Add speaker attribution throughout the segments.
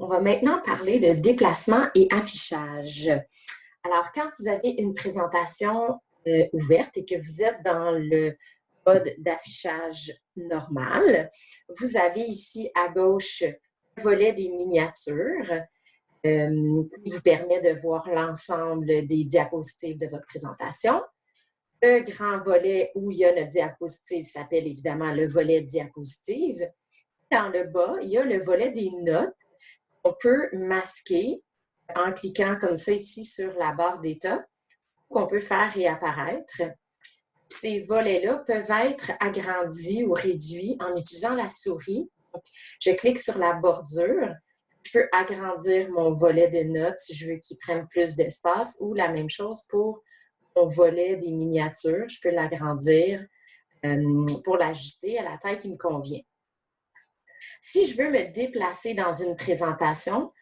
Speaker 1: On va maintenant parler de déplacement et affichage. Alors, quand vous avez une présentation ouverte et que vous êtes dans le mode d'affichage normal, vous avez ici à gauche le volet des miniatures qui vous permet de voir l'ensemble des diapositives de votre présentation. Le grand volet où il y a notre diapositive s'appelle évidemment le volet diapositive. Dans le bas, il y a le volet des notes qu'on peut masquer en cliquant comme ça ici sur la barre d'état, qu'on peut faire réapparaître. Ces volets-là peuvent être agrandis ou réduits en utilisant la souris. Donc, je clique sur la bordure. Je peux agrandir mon volet de notes si je veux qu'il prenne plus d'espace, ou la même chose pour mon volet des miniatures. Je peux l'agrandir pour l'ajuster à la taille qui me convient. Si je veux me déplacer dans une présentation,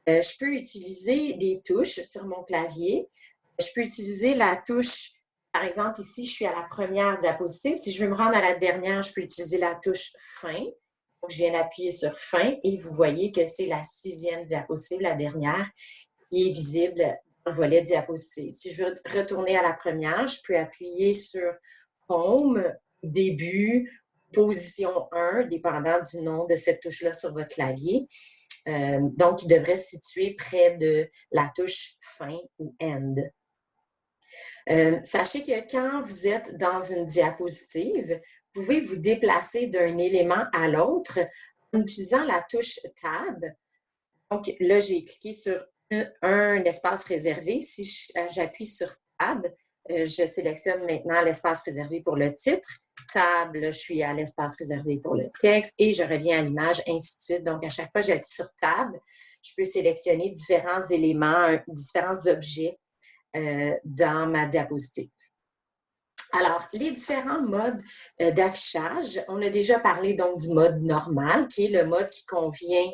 Speaker 1: je peux utiliser des touches sur mon clavier. Je peux utiliser la touche, par exemple, ici, je suis à la première diapositive. Si je veux me rendre à la dernière, je peux utiliser la touche fin. Donc, je viens d'appuyer sur fin et vous voyez que c'est la 6e diapositive, la dernière, qui est visible dans le volet diapositive. Si je veux retourner à la première, je peux appuyer sur Home, Début, Position 1, dépendant du nom de cette touche-là sur votre clavier. Donc, il devrait se situer près de la touche fin ou End. Sachez que quand vous êtes dans une diapositive, vous pouvez vous déplacer d'un élément à l'autre en utilisant la touche Tab. Donc, là, j'ai cliqué sur un espace réservé. Si j'appuie sur Tab, je sélectionne maintenant l'espace réservé pour le titre. Tab, là, je suis à l'espace réservé pour le texte et je reviens à l'image, ainsi de suite. Donc, à chaque fois que j'appuie sur Tab, je peux sélectionner différents éléments, différents objets dans ma diapositive. Alors, les différents modes d'affichage, on a déjà parlé donc du mode normal, qui est le mode qui convient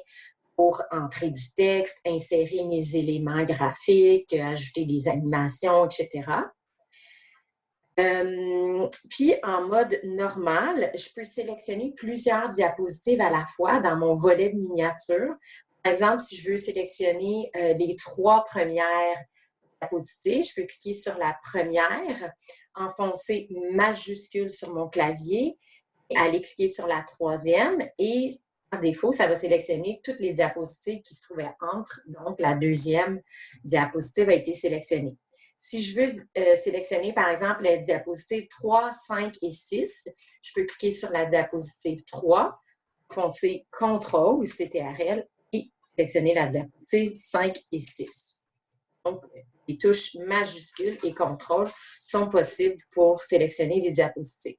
Speaker 1: pour entrer du texte, insérer mes éléments graphiques, ajouter des animations, etc. Puis, en mode normal, je peux sélectionner plusieurs diapositives à la fois dans mon volet de miniature. Par exemple, si je veux sélectionner les 3 premières diapositives, je peux cliquer sur la première, enfoncer majuscule sur mon clavier, et aller cliquer sur la 3e et par défaut, ça va sélectionner toutes les diapositives qui se trouvaient entre. Donc, la 2e diapositive a été sélectionnée. Si je veux sélectionner, par exemple, les diapositives 3, 5 et 6, je peux cliquer sur la diapositive 3, foncer CTRL ou CTRL et sélectionner la diapositive 5 et 6. Donc, les touches majuscules et CTRL sont possibles pour sélectionner des diapositives.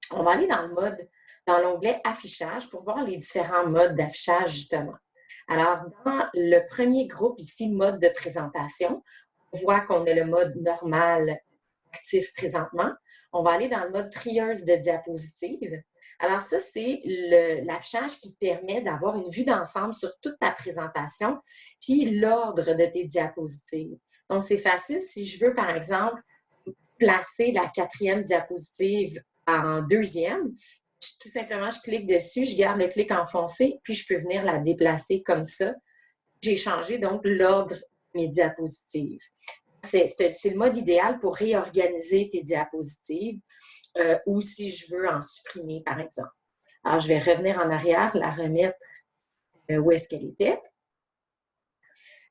Speaker 1: On va aller dans l'onglet affichage pour voir les différents modes d'affichage, justement. Alors, dans le premier groupe ici, mode de présentation, on voit qu'on a le mode normal actif présentement. On va aller dans le mode trieuse de diapositives. Alors ça, c'est l'affichage qui permet d'avoir une vue d'ensemble sur toute ta présentation, puis l'ordre de tes diapositives. Donc, c'est facile si je veux, par exemple, placer la 4e diapositive en 2e. Tout simplement, je clique dessus, je garde le clic enfoncé, puis je peux venir la déplacer comme ça. J'ai changé donc l'ordre de mes diapositives. C'est le mode idéal pour réorganiser tes diapositives ou si je veux en supprimer, par exemple. Alors, je vais revenir en arrière, la remettre où est-ce qu'elle était.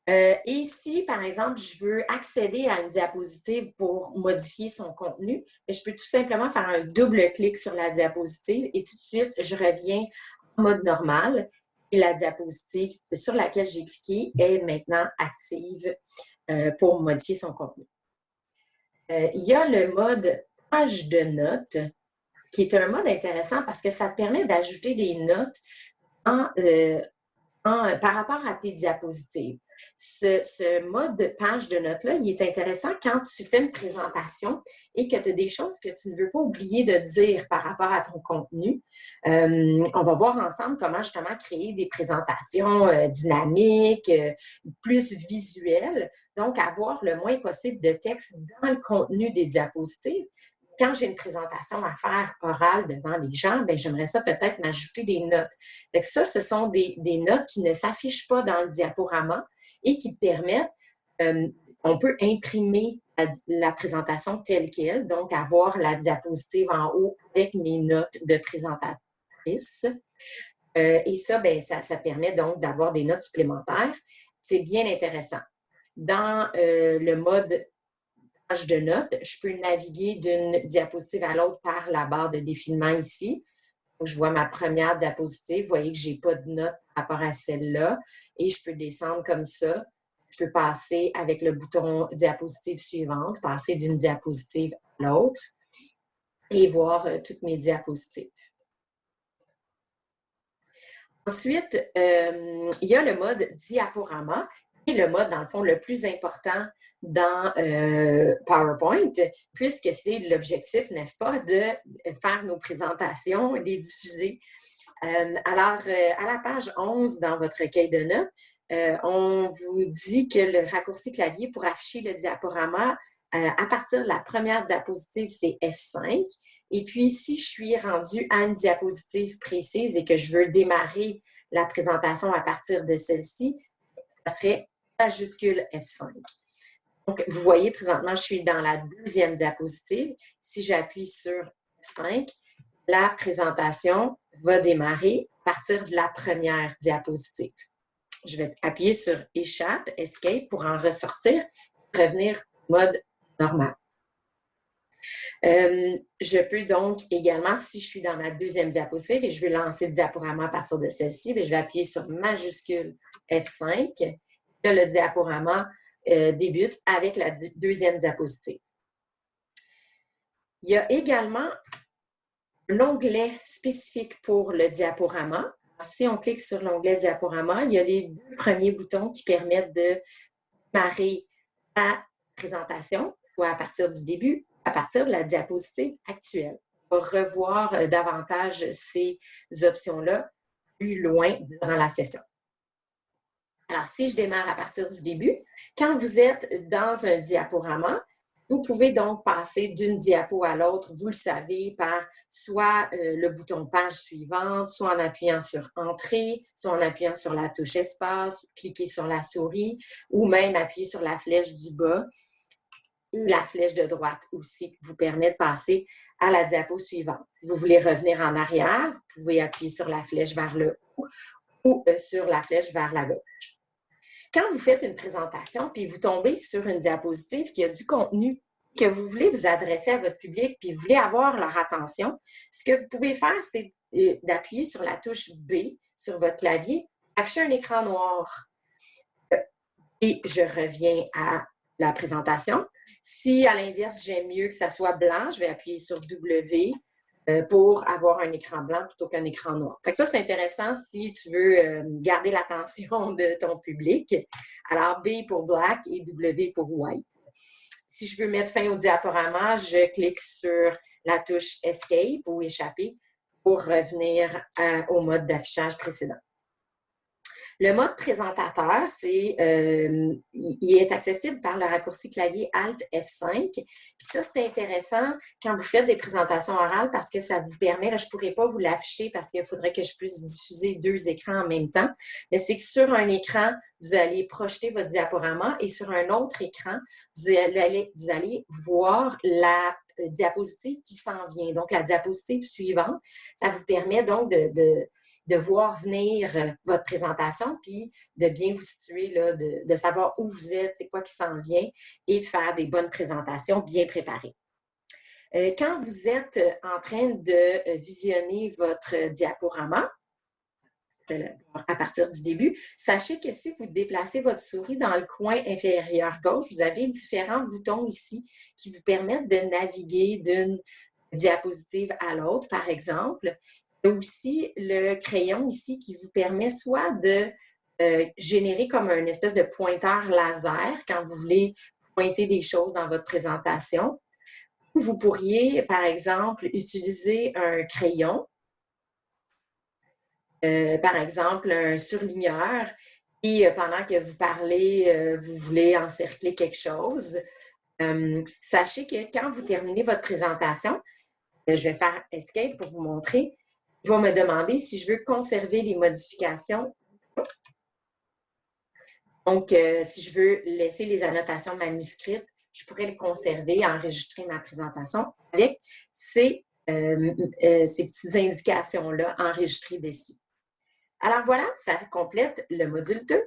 Speaker 1: Et si, par exemple, je veux accéder à une diapositive pour modifier son contenu, je peux tout simplement faire un double clic sur la diapositive et tout de suite, je reviens en mode normal et la diapositive sur laquelle j'ai cliqué est maintenant active pour modifier son contenu. Il y a le mode page de notes qui est un mode intéressant parce que ça te permet d'ajouter des notes par rapport à tes diapositives. Ce mode de page de notes-là, il est intéressant quand tu fais une présentation et que tu as des choses que tu ne veux pas oublier de dire par rapport à ton contenu. On va voir ensemble comment justement créer des présentations dynamiques, plus visuelles, donc avoir le moins possible de texte dans le contenu des diapositives. quand j'ai une présentation à faire orale devant les gens, ben, j'aimerais ça peut-être m'ajouter des notes. Fait que ça, ce sont des notes qui ne s'affichent pas dans le diaporama et qui permettent, on peut imprimer la présentation telle qu'elle, donc avoir la diapositive en haut avec mes notes de présentatrice. Et ça, ben, ça permet donc d'avoir des notes supplémentaires. C'est bien intéressant. Dans le mode page de notes, je peux naviguer d'une diapositive à l'autre par la barre de défilement ici. Donc, je vois ma première diapositive. Vous voyez que je n'ai pas de notes par rapport à celle-là. Et je peux descendre comme ça. Je peux passer avec le bouton diapositive suivante, passer d'une diapositive à l'autre et voir toutes mes diapositives. Ensuite, il y a le mode diaporama, qui est le mode, dans le fond, le plus important dans PowerPoint, puisque c'est l'objectif, n'est-ce pas, de faire nos présentations, les diffuser. Alors, à la page 11 dans votre recueil de notes, on vous dit que le raccourci clavier pour afficher le diaporama, à partir de la première diapositive, c'est F5. Et puis, si je suis rendue à une diapositive précise et que je veux démarrer la présentation à partir de celle-ci, ça serait majuscule F5. Donc, vous voyez, présentement, je suis dans la deuxième diapositive. Si j'appuie sur F5, la présentation va démarrer à partir de la première diapositive. Je vais appuyer sur Échappe, Escape pour en ressortir, revenir au mode normal. Je peux donc également, si je suis dans ma deuxième diapositive et je veux lancer le diaporama à partir de celle-ci, je vais appuyer sur majuscule F5. Là, le diaporama débute avec la deuxième diapositive. Il y a également un onglet spécifique pour le diaporama. Si on clique sur l'onglet diaporama, il y a les deux premiers boutons qui permettent de démarrer la présentation, soit à partir du début, à partir de la diapositive actuelle. On va revoir davantage ces options-là plus loin dans la session. Alors, si je démarre à partir du début, quand vous êtes dans un diaporama, vous pouvez donc passer d'une diapo à l'autre, vous le savez, par soit le bouton page suivante, soit en appuyant sur Entrée, soit en appuyant sur la touche Espace, cliquer sur la souris, ou même appuyer sur la flèche du bas. La flèche de droite aussi vous permet de passer à la diapo suivante. Vous voulez revenir en arrière, vous pouvez appuyer sur la flèche vers le haut ou sur la flèche vers la gauche. Quand vous faites une présentation puis vous tombez sur une diapositive qui a du contenu que vous voulez vous adresser à votre public puis vous voulez avoir leur attention, ce que vous pouvez faire, c'est d'appuyer sur la touche B sur votre clavier, afficher un écran noir. Et je reviens à la présentation. Si, à l'inverse, j'aime mieux que ça soit blanc, je vais appuyer sur W pour avoir un écran blanc plutôt qu'un écran noir. Fait que ça, c'est intéressant si tu veux garder l'attention de ton public. Alors, B pour black et W pour white. Si je veux mettre fin au diaporama, je clique sur la touche Escape ou Échapper pour revenir au mode d'affichage précédent. Le mode présentateur, il est accessible par le raccourci clavier Alt F5. Puis ça, c'est intéressant quand vous faites des présentations orales parce que ça vous permet, là, je ne pourrais pas vous l'afficher parce qu'il faudrait que je puisse diffuser deux écrans en même temps, mais c'est que sur un écran, vous allez projeter votre diaporama et sur un autre écran, vous allez voir la diapositive qui s'en vient. Donc, la diapositive suivante, ça vous permet donc de voir venir votre présentation, puis de bien vous situer, là, de savoir où vous êtes, c'est quoi qui s'en vient, et de faire des bonnes présentations bien préparées. Quand vous êtes en train de visionner votre diaporama, à partir du début, sachez que si vous déplacez votre souris dans le coin inférieur gauche, vous avez différents boutons ici qui vous permettent de naviguer d'une diapositive à l'autre, par exemple. Il y a aussi le crayon ici qui vous permet soit de générer comme une espèce de pointeur laser quand vous voulez pointer des choses dans votre présentation. Vous pourriez, par exemple, utiliser un crayon, par exemple un surligneur, et pendant que vous parlez, vous voulez encercler quelque chose, Sachez que quand vous terminez votre présentation, je vais faire Escape pour vous montrer. Il va me demander si je veux conserver les modifications. Donc, si je veux laisser les annotations manuscrites, je pourrais les conserver, enregistrer ma présentation avec ces petites indications-là enregistrées dessus. Alors voilà, ça complète le module 2.